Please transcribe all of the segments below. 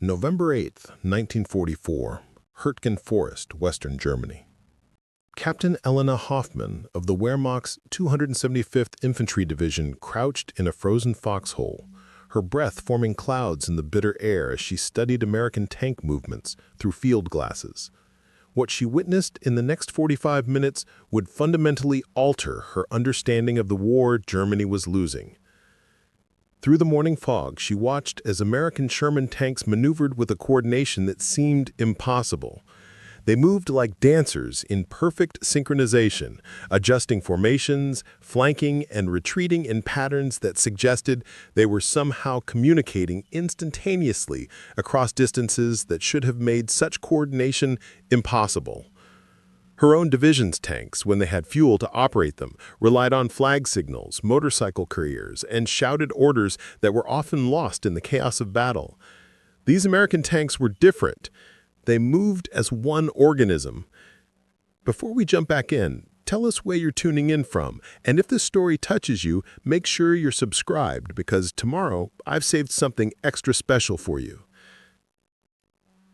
November 8, 1944, Hurtgen Forest, Western Germany. Captain Elena Hoffmann of the Wehrmacht's 275th Infantry Division crouched in a frozen foxhole, her breath forming clouds in the bitter air as she studied American tank movements through field glasses. What she witnessed in the next 45 minutes would fundamentally alter her understanding of the war Germany was losing. Through the morning fog, she watched as American Sherman tanks maneuvered with a coordination that seemed impossible. They moved like dancers in perfect synchronization, adjusting formations, flanking, and retreating in patterns that suggested they were somehow communicating instantaneously across distances that should have made such coordination impossible. Her own division's tanks, when they had fuel to operate them, relied on flag signals, motorcycle couriers, and shouted orders that were often lost in the chaos of battle. These American tanks were different. They moved as one organism. Before we jump back in, tell us where you're tuning in from, and if this story touches you, make sure you're subscribed because tomorrow I've saved something extra special for you.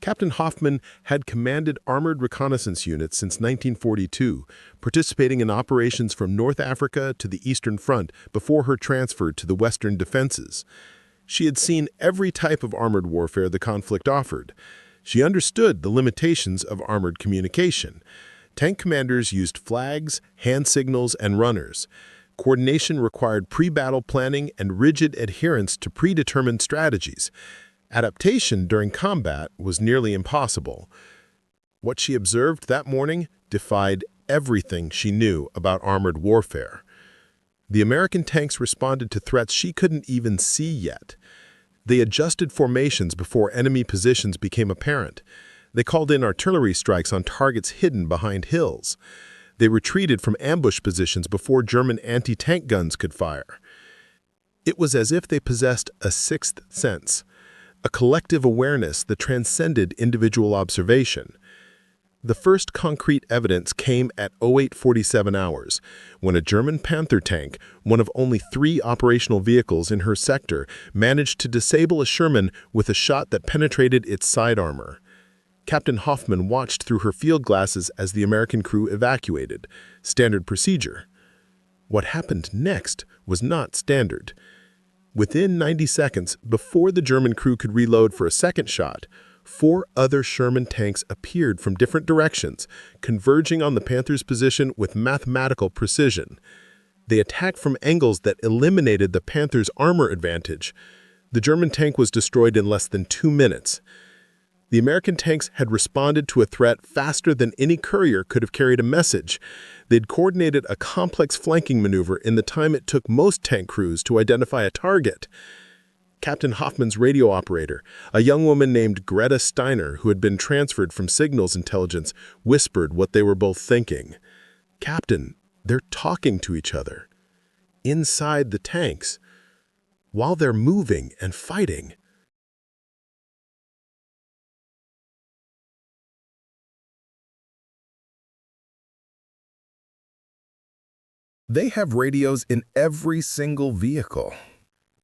Captain Hoffmann had commanded armored reconnaissance units since 1942, participating in operations from North Africa to the Eastern Front before her transfer to the Western defenses. She had seen every type of armored warfare the conflict offered. She understood the limitations of armored communication. Tank commanders used flags, hand signals, and runners. Coordination required pre-battle planning and rigid adherence to predetermined strategies. Adaptation during combat was nearly impossible. What she observed that morning defied everything she knew about armored warfare. The American tanks responded to threats she couldn't even see yet. They adjusted formations before enemy positions became apparent. They called in artillery strikes on targets hidden behind hills. They retreated from ambush positions before German anti-tank guns could fire. It was as if they possessed a sixth sense, a collective awareness that transcended individual observation. The first concrete evidence came at 0847 hours, when a German Panther tank, one of only 3 operational vehicles in her sector, managed to disable a Sherman with a shot that penetrated its side armor. Captain Hoffmann watched through her field glasses as the American crew evacuated. Standard procedure. What happened next was not standard. Within 90 seconds, before the German crew could reload for a second shot, 4 other Sherman tanks appeared from different directions, converging on the Panther's position with mathematical precision. They attacked from angles that eliminated the Panther's armor advantage. The German tank was destroyed in less than 2 minutes. The American tanks had responded to a threat faster than any courier could have carried a message. They'd coordinated a complex flanking maneuver in the time it took most tank crews to identify a target. Captain Hoffmann's radio operator, a young woman named Greta Steiner who had been transferred from signals intelligence, whispered what they were both thinking. "Captain, they're talking to each other. Inside the tanks. While they're moving and fighting." They have radios in every single vehicle.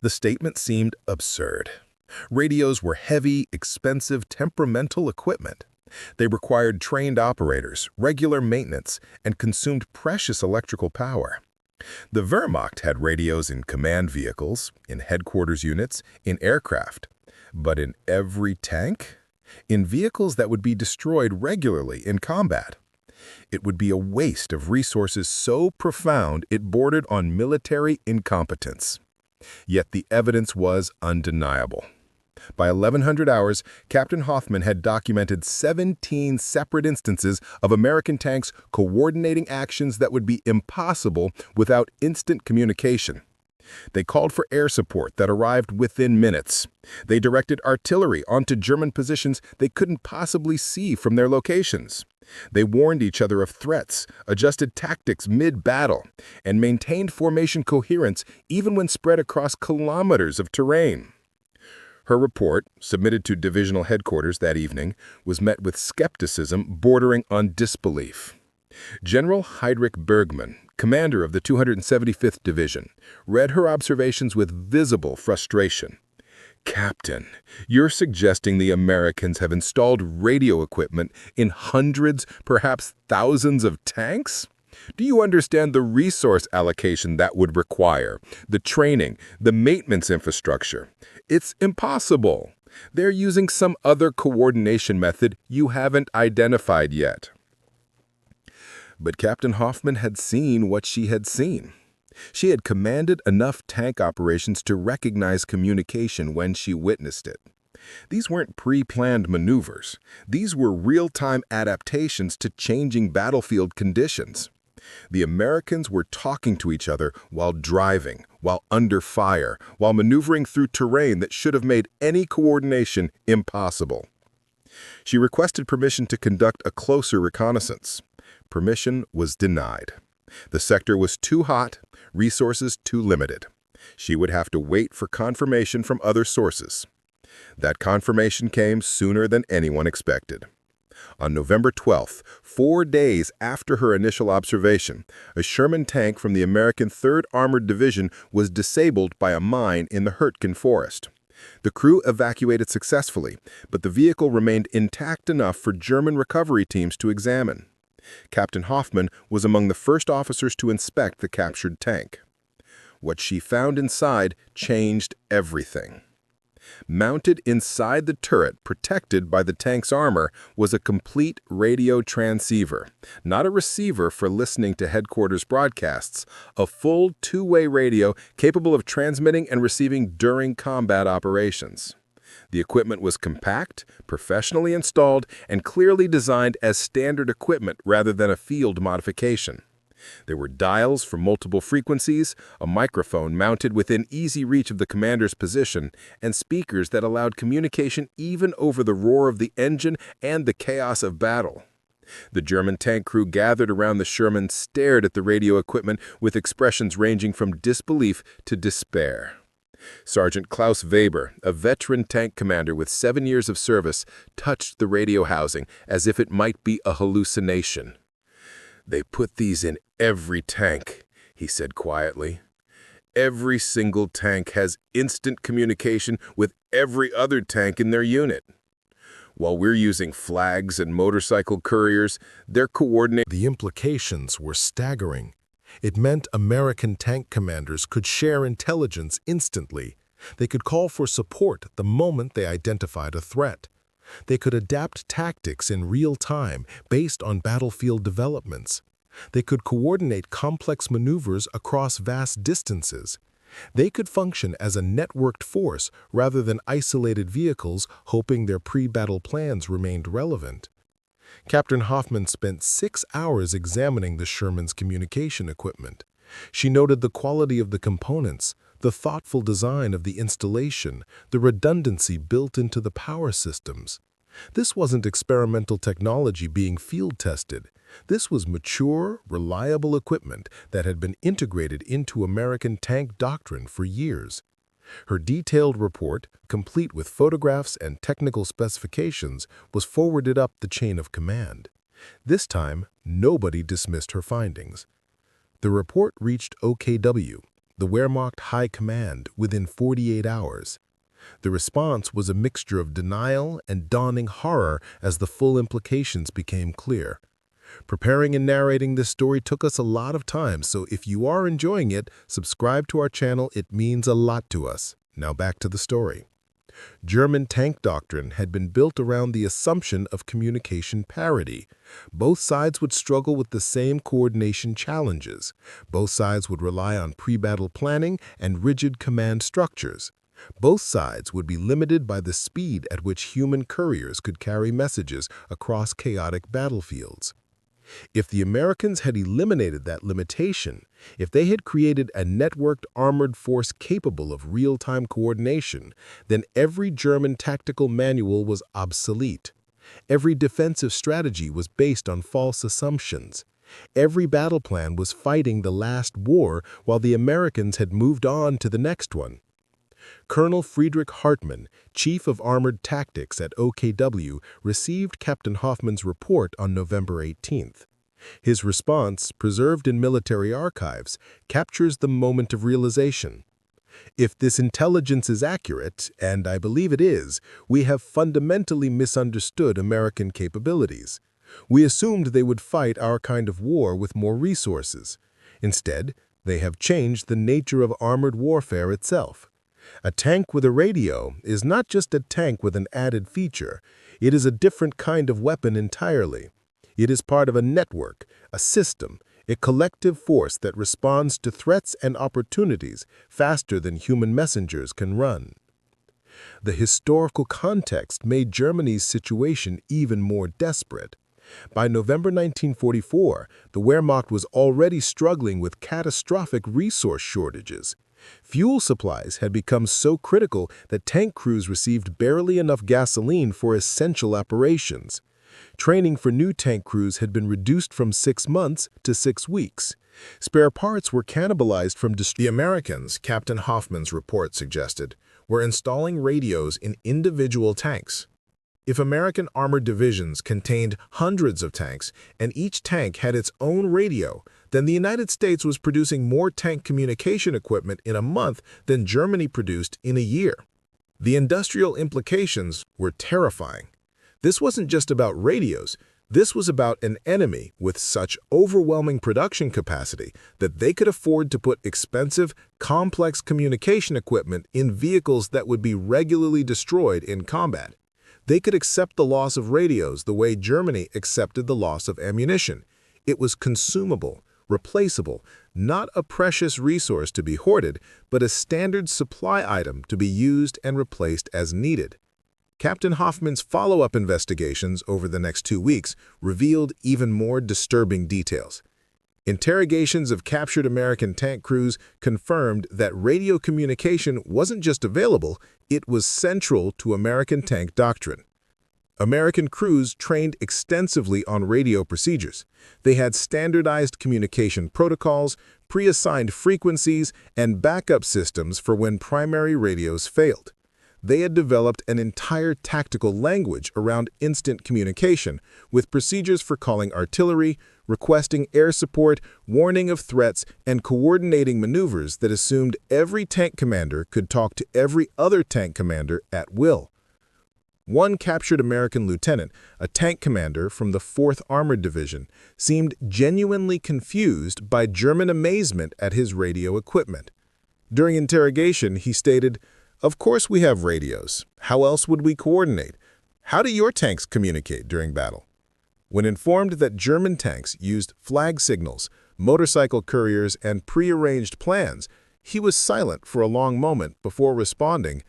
The statement seemed absurd. Radios were heavy, expensive, temperamental equipment. They required trained operators, regular maintenance, and consumed precious electrical power. The Wehrmacht had radios in command vehicles, in headquarters units, in aircraft. But in every tank? In vehicles that would be destroyed regularly in combat. It would be a waste of resources so profound it bordered on military incompetence. Yet the evidence was undeniable. By 1100 hours, Captain Hoffmann had documented 17 separate instances of American tanks coordinating actions that would be impossible without instant communication. They called for air support that arrived within minutes. They directed artillery onto German positions they couldn't possibly see from their locations. They warned each other of threats, adjusted tactics mid-battle, and maintained formation coherence even when spread across kilometers of terrain. Her report, submitted to divisional headquarters that evening, was met with skepticism bordering on disbelief. General Heinrich Bergmann, commander of the 275th Division, read her observations with visible frustration. Captain, you're suggesting the Americans have installed radio equipment in hundreds, perhaps thousands of tanks? Do you understand the resource allocation that would require, the training, the maintenance infrastructure? It's impossible. They're using some other coordination method you haven't identified yet. But Captain Hoffmann had seen what she had seen. She had commanded enough tank operations to recognize communication when she witnessed it. These weren't pre-planned maneuvers. These were real-time adaptations to changing battlefield conditions. The Americans were talking to each other while driving, while under fire, while maneuvering through terrain that should have made any coordination impossible. She requested permission to conduct a closer reconnaissance. Permission was denied. The sector was too hot, resources too limited. She would have to wait for confirmation from other sources. That confirmation came sooner than anyone expected. On November 12th, 4 days after her initial observation, a Sherman tank from the American 3rd Armored Division was disabled by a mine in the Hurtgen Forest. The crew evacuated successfully, but the vehicle remained intact enough for German recovery teams to examine. Captain Hoffmann was among the first officers to inspect the captured tank. What she found inside changed everything. Mounted inside the turret, protected by the tank's armor, was a complete radio transceiver, not a receiver for listening to headquarters broadcasts, a full two-way radio capable of transmitting and receiving during combat operations. The equipment was compact, professionally installed, and clearly designed as standard equipment rather than a field modification. There were dials for multiple frequencies, a microphone mounted within easy reach of the commander's position, and speakers that allowed communication even over the roar of the engine and the chaos of battle. The German tank crew gathered around the Sherman stared at the radio equipment with expressions ranging from disbelief to despair. Sergeant Klaus Weber, a veteran tank commander with 7 years of service, touched the radio housing as if it might be a hallucination. "They put these in every tank," he said quietly. "Every single tank has instant communication with every other tank in their unit. While we're using flags and motorcycle couriers, they're coordinating." The implications were staggering. It meant American tank commanders could share intelligence instantly. They could call for support the moment they identified a threat. They could adapt tactics in real time based on battlefield developments. They could coordinate complex maneuvers across vast distances. They could function as a networked force rather than isolated vehicles, hoping their pre-battle plans remained relevant. Captain Hoffmann spent 6 hours examining the Sherman's communication equipment. She noted the quality of the components, the thoughtful design of the installation, the redundancy built into the power systems. This wasn't experimental technology being field-tested. This was mature, reliable equipment that had been integrated into American tank doctrine for years. Her detailed report, complete with photographs and technical specifications, was forwarded up the chain of command. This time, nobody dismissed her findings. The report reached OKW, the Wehrmacht High Command, within 48 hours. The response was a mixture of denial and dawning horror as the full implications became clear. Preparing and narrating this story took us a lot of time, so if you are enjoying it, subscribe to our channel. It means a lot to us. Now back to the story. German tank doctrine had been built around the assumption of communication parity. Both sides would struggle with the same coordination challenges. Both sides would rely on pre-battle planning and rigid command structures. Both sides would be limited by the speed at which human couriers could carry messages across chaotic battlefields. If the Americans had eliminated that limitation, if they had created a networked armored force capable of real-time coordination, then every German tactical manual was obsolete. Every defensive strategy was based on false assumptions. Every battle plan was fighting the last war while the Americans had moved on to the next one. Colonel Friedrich Hartmann, Chief of Armored Tactics at OKW, received Captain Hoffmann's report on November 18th. His response, preserved in military archives, captures the moment of realization. If this intelligence is accurate, and I believe it is, we have fundamentally misunderstood American capabilities. We assumed they would fight our kind of war with more resources. Instead, they have changed the nature of armored warfare itself. A tank with a radio is not just a tank with an added feature. It is a different kind of weapon entirely. It is part of a network, a system, a collective force that responds to threats and opportunities faster than human messengers can run. The historical context made Germany's situation even more desperate. By November 1944, the Wehrmacht was already struggling with catastrophic resource shortages. Fuel supplies had become so critical that tank crews received barely enough gasoline for essential operations. Training for new tank crews had been reduced from 6 months to 6 weeks. Spare parts were cannibalized from The Americans, Captain Hoffmann's report suggested, were installing radios in individual tanks. If American armored divisions contained hundreds of tanks and each tank had its own radio, then the United States was producing more tank communication equipment in a month than Germany produced in a year. The industrial implications were terrifying. This wasn't just about radios. This was about an enemy with such overwhelming production capacity that they could afford to put expensive, complex communication equipment in vehicles that would be regularly destroyed in combat. They could accept the loss of radios the way Germany accepted the loss of ammunition. It was consumable, replaceable, not a precious resource to be hoarded, but a standard supply item to be used and replaced as needed. Captain Hoffmann's follow-up investigations over the next 2 weeks revealed even more disturbing details. Interrogations of captured American tank crews confirmed that radio communication wasn't just available, it was central to American tank doctrine. American crews trained extensively on radio procedures. They had standardized communication protocols, pre-assigned frequencies, and backup systems for when primary radios failed. They had developed an entire tactical language around instant communication, with procedures for calling artillery, requesting air support, warning of threats, and coordinating maneuvers that assumed every tank commander could talk to every other tank commander at will. One captured American lieutenant, a tank commander from the 4th Armored Division, seemed genuinely confused by German amazement at his radio equipment. During interrogation, he stated, "Of course we have radios. How else would we coordinate? How do your tanks communicate during battle?" When informed that German tanks used flag signals, motorcycle couriers, and prearranged plans, he was silent for a long moment before responding,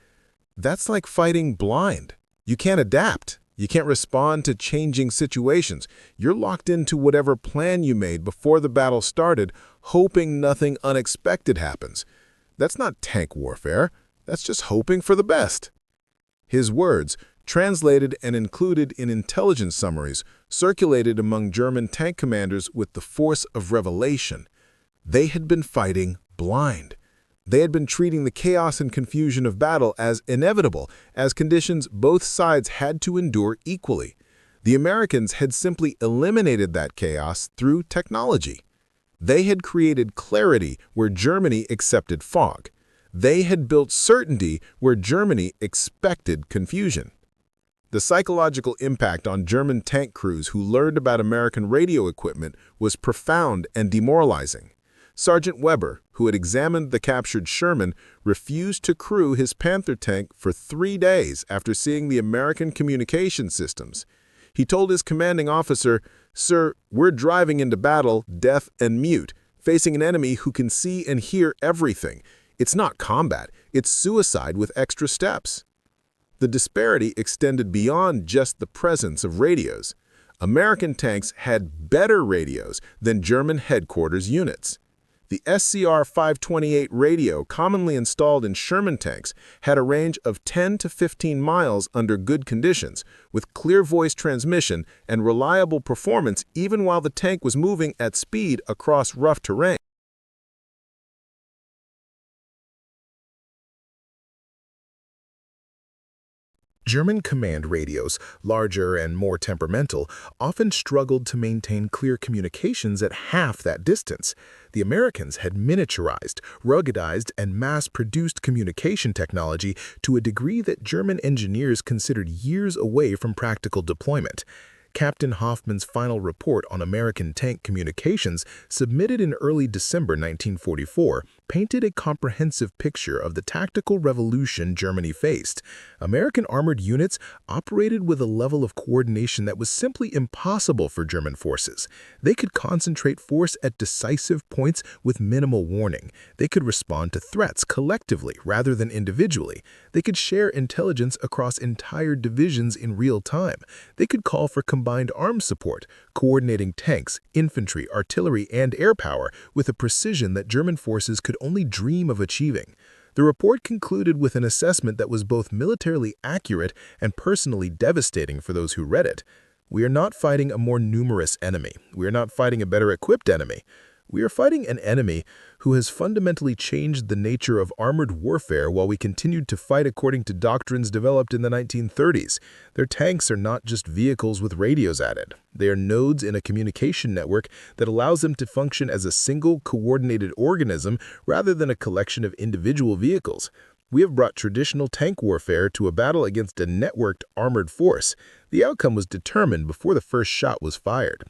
"That's like fighting blind. You can't adapt. You can't respond to changing situations. You're locked into whatever plan you made before the battle started, hoping nothing unexpected happens. That's not tank warfare. That's just hoping for the best." His words, translated and included in intelligence summaries, circulated among German tank commanders with the force of revelation. They had been fighting blind. They had been treating the chaos and confusion of battle as inevitable, as conditions both sides had to endure equally. The Americans had simply eliminated that chaos through technology. They had created clarity where Germany accepted fog. They had built certainty where Germany expected confusion. The psychological impact on German tank crews who learned about American radio equipment was profound and demoralizing. Sergeant Weber, who had examined the captured Sherman, refused to crew his Panther tank for 3 days after seeing the American communication systems. He told his commanding officer, "Sir, we're driving into battle, deaf and mute, facing an enemy who can see and hear everything. It's not combat, it's suicide with extra steps." The disparity extended beyond just the presence of radios. American tanks had better radios than German headquarters units. The SCR-528 radio, commonly installed in Sherman tanks, had a range of 10 to 15 miles under good conditions, with clear voice transmission and reliable performance even while the tank was moving at speed across rough terrain. German command radios, larger and more temperamental, often struggled to maintain clear communications at half that distance. The Americans had miniaturized, ruggedized, and mass-produced communication technology to a degree that German engineers considered years away from practical deployment. Captain Hoffmann's final report on American tank communications, submitted in early December 1944, painted a comprehensive picture of the tactical revolution Germany faced. American armored units operated with a level of coordination that was simply impossible for German forces. They could concentrate force at decisive points with minimal warning. They could respond to threats collectively rather than individually. They could share intelligence across entire divisions in real time. They could call for combined arms support, coordinating tanks, infantry, artillery, and air power with a precision that German forces could only dream of achieving. The report concluded with an assessment that was both militarily accurate and personally devastating for those who read it. We are not fighting a more numerous enemy. We are not fighting a better equipped enemy. We are fighting an enemy who has fundamentally changed the nature of armored warfare while we continued to fight according to doctrines developed in the 1930s. Their tanks are not just vehicles with radios added. They are nodes in a communication network that allows them to function as a single, coordinated organism rather than a collection of individual vehicles. We have brought traditional tank warfare to a battle against a networked armored force. The outcome was determined before the first shot was fired.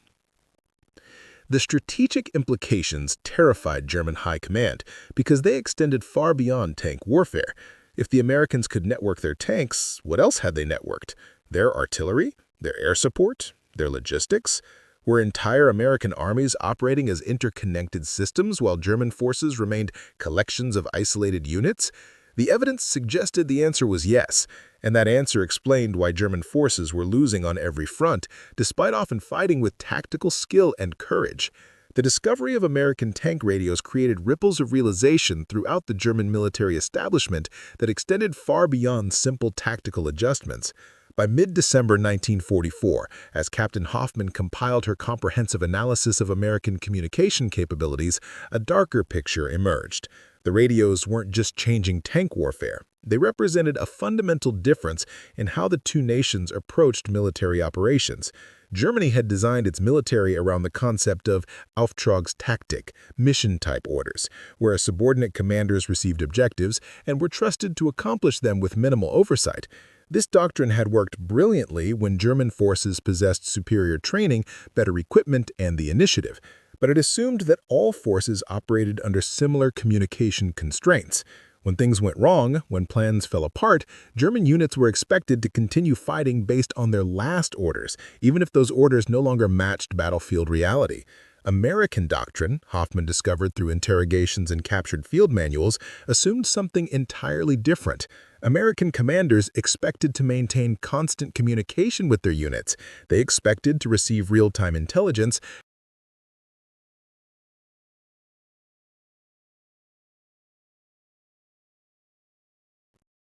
The strategic implications terrified German high command because they extended far beyond tank warfare. If the Americans could network their tanks, what else had they networked? Their artillery? Their air support? Their logistics? Were entire American armies operating as interconnected systems while German forces remained collections of isolated units? The evidence suggested the answer was yes, and that answer explained why German forces were losing on every front, despite often fighting with tactical skill and courage. The discovery of American tank radios created ripples of realization throughout the German military establishment that extended far beyond simple tactical adjustments. By mid-December 1944, as Captain Hoffmann compiled her comprehensive analysis of American communication capabilities, a darker picture emerged. The radios weren't just changing tank warfare. They represented a fundamental difference in how the two nations approached military operations. Germany had designed its military around the concept of Auftragstaktik, mission-type orders, where subordinate commanders received objectives and were trusted to accomplish them with minimal oversight. This doctrine had worked brilliantly when German forces possessed superior training, better equipment, and the initiative. But it assumed that all forces operated under similar communication constraints. When things went wrong, when plans fell apart, German units were expected to continue fighting based on their last orders, even if those orders no longer matched battlefield reality. American doctrine, Hoffmann discovered through interrogations and captured field manuals, assumed something entirely different. American commanders expected to maintain constant communication with their units. They expected to receive real-time intelligence.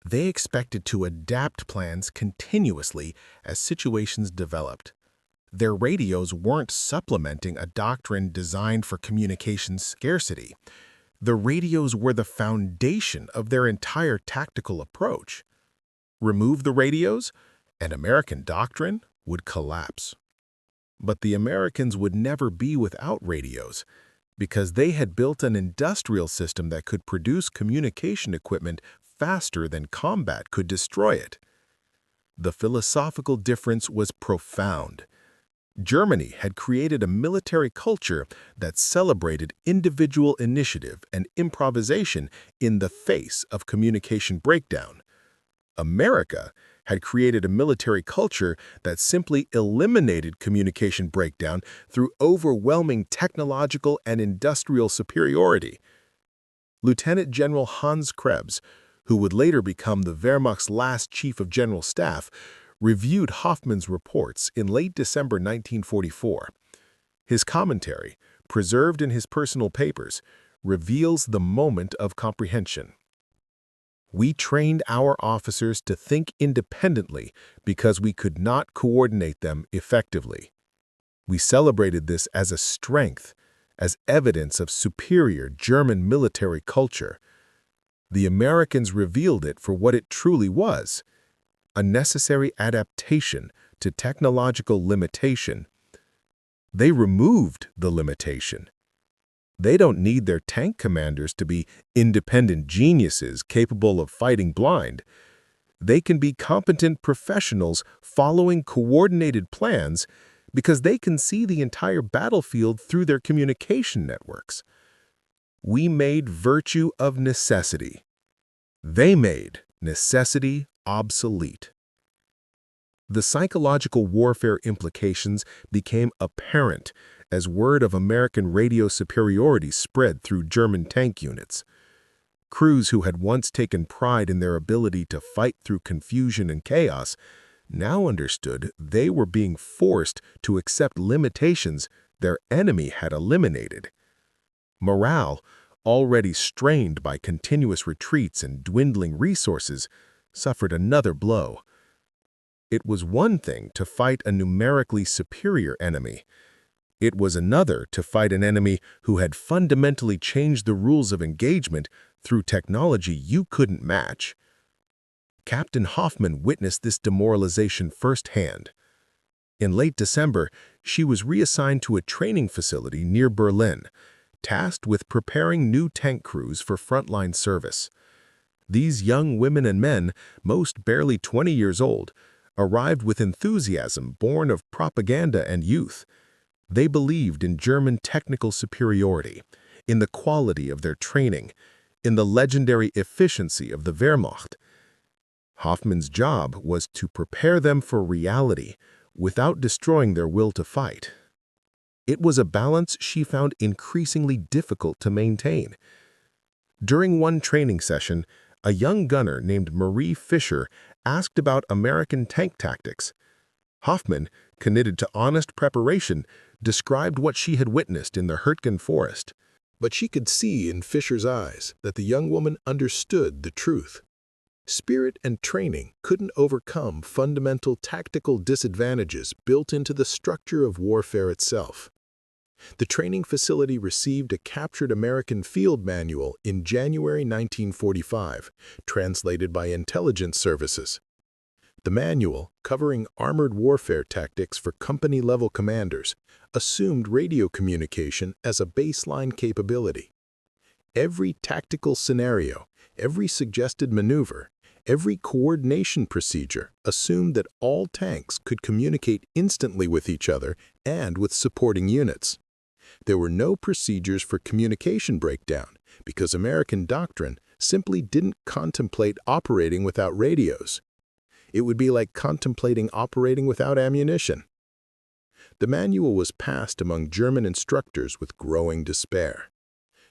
They expected to adapt plans continuously as situations developed. Their radios weren't supplementing a doctrine designed for communication scarcity. The radios were the foundation of their entire tactical approach. Remove the radios, and American doctrine would collapse. But the Americans would never be without radios, because they had built an industrial system that could produce communication equipment faster than combat could destroy it. The philosophical difference was profound. Germany had created a military culture that celebrated individual initiative and improvisation in the face of communication breakdown. America had created a military culture that simply eliminated communication breakdown through overwhelming technological and industrial superiority. Lieutenant General Hans Krebs, who would later become the Wehrmacht's last Chief of General Staff, reviewed Hoffmann's reports in late December 1944. His commentary, preserved in his personal papers, reveals the moment of comprehension. We trained our officers to think independently because we could not coordinate them effectively. We celebrated this as a strength, as evidence of superior German military culture. The Americans revealed it for what it truly was: a necessary adaptation to technological limitation. They removed the limitation. They don't need their tank commanders to be independent geniuses capable of fighting blind. They can be competent professionals following coordinated plans because they can see the entire battlefield through their communication networks. We made virtue of necessity. They made necessity obsolete. The psychological warfare implications became apparent as word of American radio superiority spread through German tank units. Crews who had once taken pride in their ability to fight through confusion and chaos now understood they were being forced to accept limitations their enemy had eliminated. Morale, already strained by continuous retreats and dwindling resources, suffered another blow. It was one thing to fight a numerically superior enemy. It was another to fight an enemy who had fundamentally changed the rules of engagement through technology you couldn't match. Captain Hoffmann witnessed this demoralization firsthand. In late December, she was reassigned to a training facility near Berlin, tasked with preparing new tank crews for frontline service. These young women and men, most barely 20 years old, arrived with enthusiasm born of propaganda and youth. They believed in German technical superiority, in the quality of their training, in the legendary efficiency of the Wehrmacht. Hoffmann's job was to prepare them for reality without destroying their will to fight. It was a balance she found increasingly difficult to maintain. During one training session, a young gunner named Marie Fisher asked about American tank tactics. Hoffmann, committed to honest preparation, described what she had witnessed in the Hurtgen Forest. But she could see in Fisher's eyes that the young woman understood the truth. Spirit and training couldn't overcome fundamental tactical disadvantages built into the structure of warfare itself. The training facility received a captured American field manual in January 1945, translated by intelligence services. The manual, covering armored warfare tactics for company-level commanders, assumed radio communication as a baseline capability. Every tactical scenario, every suggested maneuver, every coordination procedure assumed that all tanks could communicate instantly with each other and with supporting units. There were no procedures for communication breakdown because American doctrine simply didn't contemplate operating without radios. It would be like contemplating operating without ammunition. The manual was passed among German instructors with growing despair.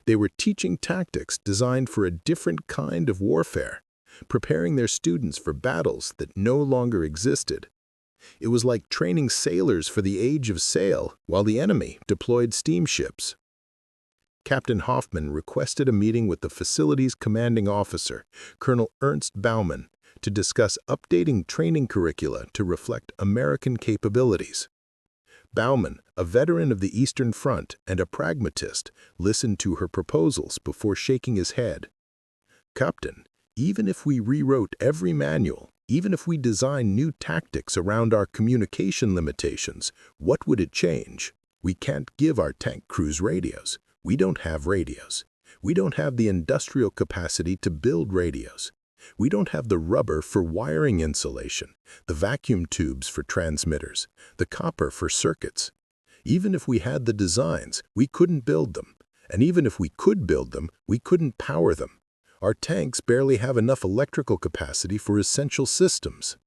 They were teaching tactics designed for a different kind of warfare, preparing their students for battles that no longer existed. It was like training sailors for the age of sail while the enemy deployed steamships. Captain Hoffmann requested a meeting with the facility's commanding officer, Colonel Ernst Baumann, to discuss updating training curricula to reflect American capabilities. Baumann, a veteran of the Eastern Front and a pragmatist, listened to her proposals before shaking his head. "Captain, even if we rewrote every manual, even if we designed new tactics around our communication limitations, what would it change? We can't give our tank crews radios. We don't have radios. We don't have the industrial capacity to build radios. We don't have the rubber for wiring insulation, the vacuum tubes for transmitters, the copper for circuits. Even if we had the designs, we couldn't build them. And even if we could build them, we couldn't power them. Our tanks barely have enough electrical capacity for essential systems.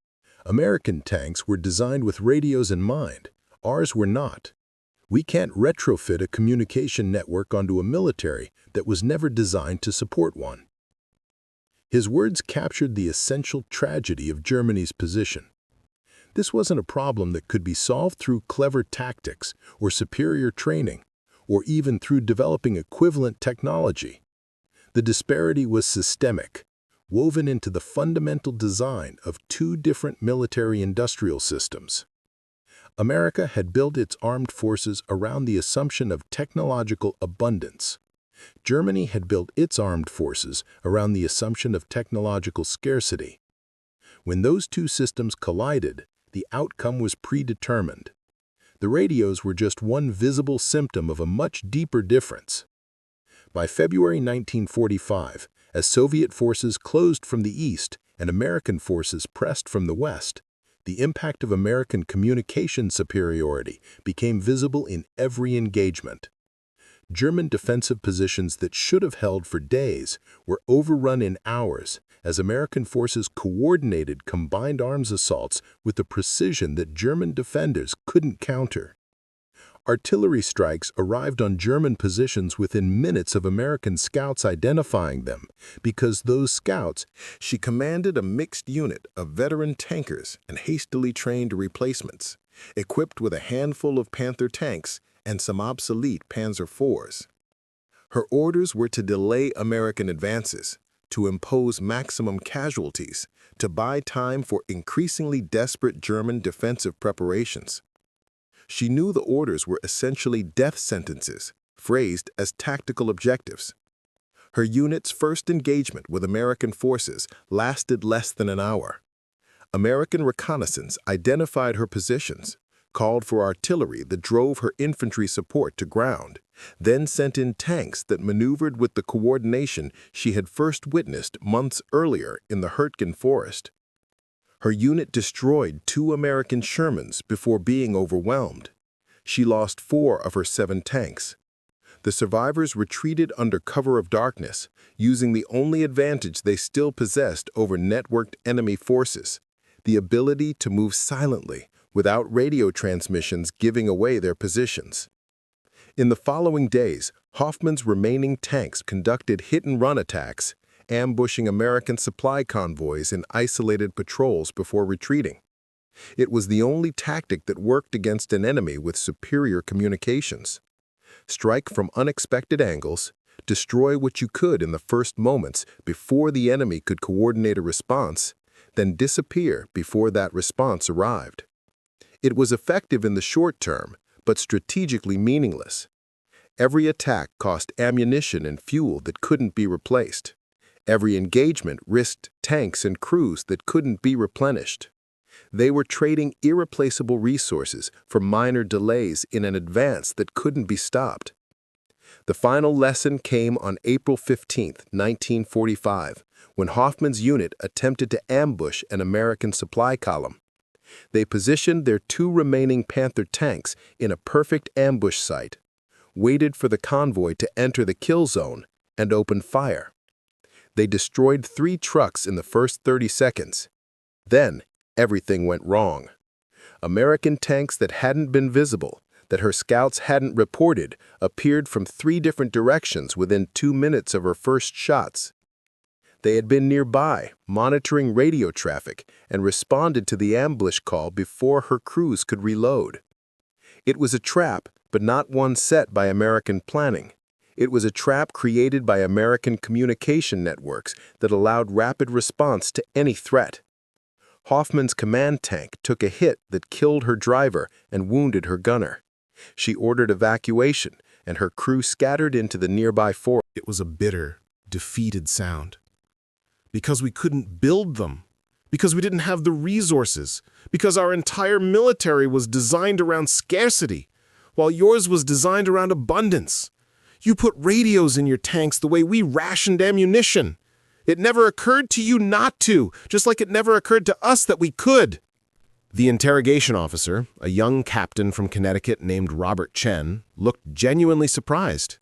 American tanks were designed with radios in mind. Ours were not. We can't retrofit a communication network onto a military that was never designed to support one." His words captured the essential tragedy of Germany's position. This wasn't a problem that could be solved through clever tactics or superior training, or even through developing equivalent technology. The disparity was systemic, woven into the fundamental design of two different military-industrial systems. America had built its armed forces around the assumption of technological abundance. Germany had built its armed forces around the assumption of technological scarcity. When those two systems collided, the outcome was predetermined. The radios were just one visible symptom of a much deeper difference. By February 1945, as Soviet forces closed from the east and American forces pressed from the west, the impact of American communication superiority became visible in every engagement. German defensive positions that should have held for days were overrun in hours as American forces coordinated combined arms assaults with a precision that German defenders couldn't counter. Artillery strikes arrived on German positions within minutes of American scouts identifying them, because those scouts, she commanded a mixed unit of veteran tankers and hastily trained replacements, equipped with a handful of Panther tanks and some obsolete Panzer IVs. Her orders were to delay American advances, to impose maximum casualties, to buy time for increasingly desperate German defensive preparations. She knew the orders were essentially death sentences, phrased as tactical objectives. Her unit's first engagement with American forces lasted less than an hour. American reconnaissance identified her positions, called for artillery that drove her infantry support to ground, then sent in tanks that maneuvered with the coordination she had first witnessed months earlier in the Hurtgen Forest. Her unit destroyed 2 American Shermans before being overwhelmed. She lost 4 of her 7 tanks. The survivors retreated under cover of darkness, using the only advantage they still possessed over networked enemy forces, the ability to move silently without radio transmissions giving away their positions. In the following days, Hoffmann's remaining tanks conducted hit-and-run attacks, ambushing American supply convoys in isolated patrols before retreating. It was the only tactic that worked against an enemy with superior communications. Strike from unexpected angles, destroy what you could in the first moments before the enemy could coordinate a response, then disappear before that response arrived. It was effective in the short term, but strategically meaningless. Every attack cost ammunition and fuel that couldn't be replaced. Every engagement risked tanks and crews that couldn't be replenished. They were trading irreplaceable resources for minor delays in an advance that couldn't be stopped. The final lesson came on April 15, 1945, when Hoffmann's unit attempted to ambush an American supply column. They positioned their 2 remaining Panther tanks in a perfect ambush site, waited for the convoy to enter the kill zone, and opened fire. They destroyed 3 trucks in the first 30 seconds. Then, everything went wrong. American tanks that hadn't been visible, that her scouts hadn't reported, appeared from 3 different directions within 2 minutes of her first shots. They had been nearby, monitoring radio traffic, and responded to the ambush call before her crews could reload. It was a trap, but not one set by American planning. It was a trap created by American communication networks that allowed rapid response to any threat. Hoffmann's command tank took a hit that killed her driver and wounded her gunner. She ordered evacuation, and her crew scattered into the nearby forest. It was a bitter, defeated sound. Because we couldn't build them, because we didn't have the resources, because our entire military was designed around scarcity, while yours was designed around abundance. You put radios in your tanks the way we rationed ammunition. It never occurred to you not to, just like it never occurred to us that we could. The interrogation officer, a young captain from Connecticut named Robert Chen, looked genuinely surprised.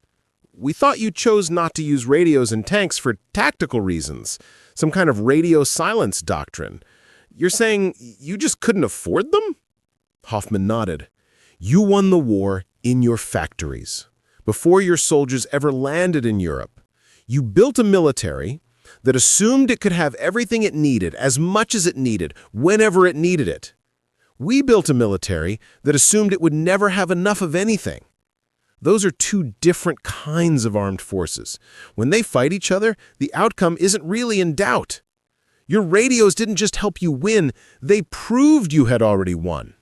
We thought you chose not to use radios in tanks for tactical reasons, some kind of radio silence doctrine. You're saying you just couldn't afford them? Hoffmann nodded. You won the war in your factories, before your soldiers ever landed in Europe. You built a military that assumed it could have everything it needed, as much as it needed, whenever it needed it. We built a military that assumed it would never have enough of anything. Those are 2 different kinds of armed forces. When they fight each other, the outcome isn't really in doubt. Your radios didn't just help you win, they proved you had already won.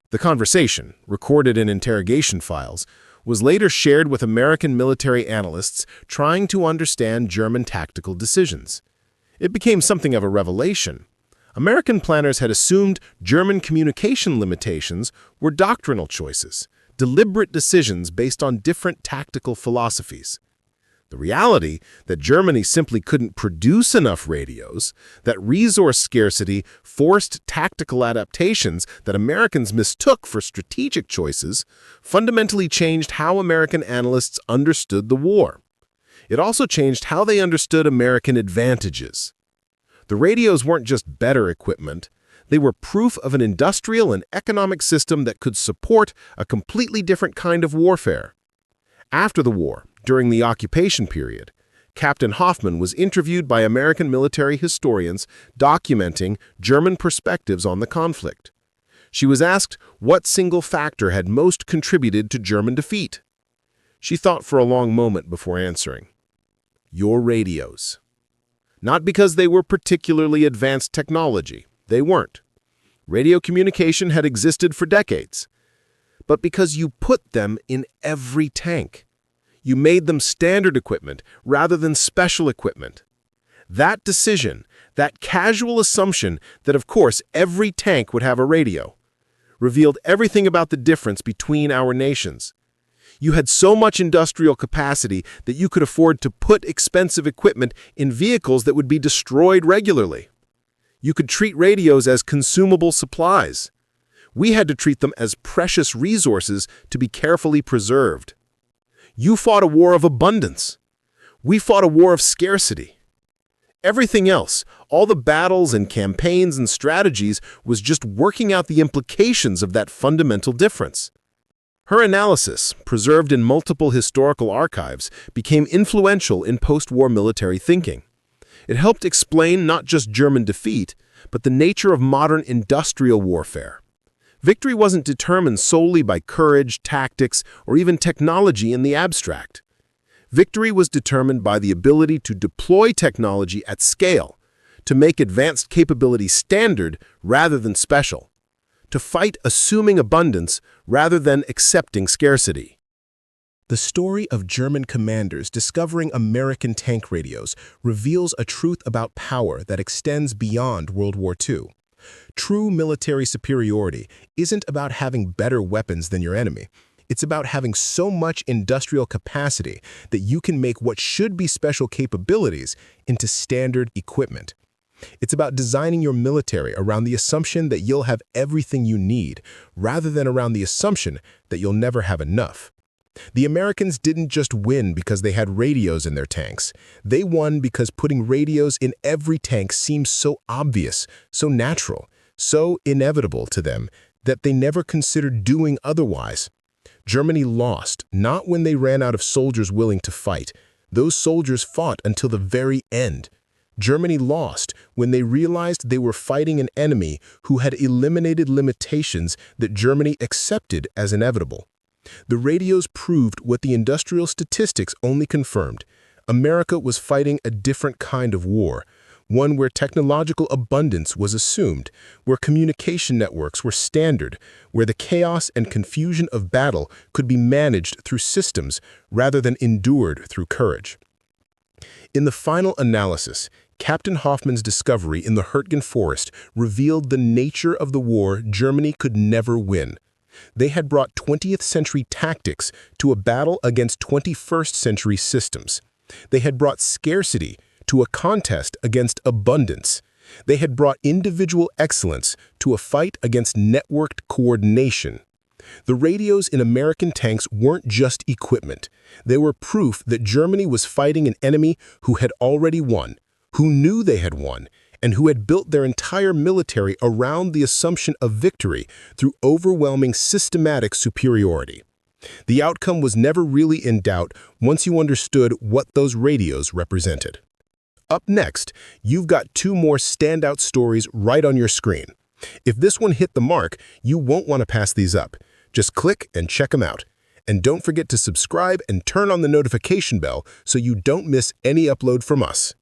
The conversation, recorded in interrogation files, was later shared with American military analysts trying to understand German tactical decisions. It became something of a revelation, American planners had assumed German communication limitations were doctrinal choices, deliberate decisions based on different tactical philosophies. The reality that Germany simply couldn't produce enough radios, that resource scarcity forced tactical adaptations that Americans mistook for strategic choices, fundamentally changed how American analysts understood the war. It also changed how they understood American advantages. The radios weren't just better equipment, they were proof of an industrial and economic system that could support a completely different kind of warfare. After the war, during the occupation period, Captain Hoffmann was interviewed by American military historians documenting German perspectives on the conflict. She was asked what single factor had most contributed to German defeat. She thought for a long moment before answering. Your radios. Not because they were particularly advanced technology. They weren't. Radio communication had existed for decades. But because you put them in every tank. You made them standard equipment rather than special equipment. That decision, that casual assumption that, of course, every tank would have a radio, revealed everything about the difference between our nations. You had so much industrial capacity that you could afford to put expensive equipment in vehicles that would be destroyed regularly. You could treat radios as consumable supplies. We had to treat them as precious resources to be carefully preserved. You fought a war of abundance. We fought a war of scarcity. Everything else, all the battles and campaigns and strategies, was just working out the implications of that fundamental difference. Her analysis, preserved in multiple historical archives, became influential in post-war military thinking. It helped explain not just German defeat, but the nature of modern industrial warfare. Victory wasn't determined solely by courage, tactics, or even technology in the abstract. Victory was determined by the ability to deploy technology at scale, to make advanced capability standard rather than special, to fight assuming abundance rather than accepting scarcity. The story of German commanders discovering American tank radios reveals a truth about power that extends beyond World War II. True military superiority isn't about having better weapons than your enemy. It's about having so much industrial capacity that you can make what should be special capabilities into standard equipment. It's about designing your military around the assumption that you'll have everything you need, rather than around the assumption that you'll never have enough. The Americans didn't just win because they had radios in their tanks. They won because putting radios in every tank seemed so obvious, so natural, so inevitable to them that they never considered doing otherwise. Germany lost, not when they ran out of soldiers willing to fight. Those soldiers fought until the very end. Germany lost when they realized they were fighting an enemy who had eliminated limitations that Germany accepted as inevitable. The radios proved what the industrial statistics only confirmed. America was fighting a different kind of war, one where technological abundance was assumed, where communication networks were standard, where the chaos and confusion of battle could be managed through systems rather than endured through courage. In the final analysis, Captain Hoffmann's discovery in the Hurtgen Forest revealed the nature of the war Germany could never win. They had brought 20th century tactics to a battle against 21st century systems. They had brought scarcity to a contest against abundance. They had brought individual excellence to a fight against networked coordination. The radios in American tanks weren't just equipment. They were proof that Germany was fighting an enemy who had already won, who knew they had won, and who had built their entire military around the assumption of victory through overwhelming systematic superiority. The outcome was never really in doubt once you understood what those radios represented. Up next, you've got two more standout stories right on your screen. If this one hit the mark, you won't want to pass these up. Just click and check them out. And don't forget to subscribe and turn on the notification bell so you don't miss any upload from us.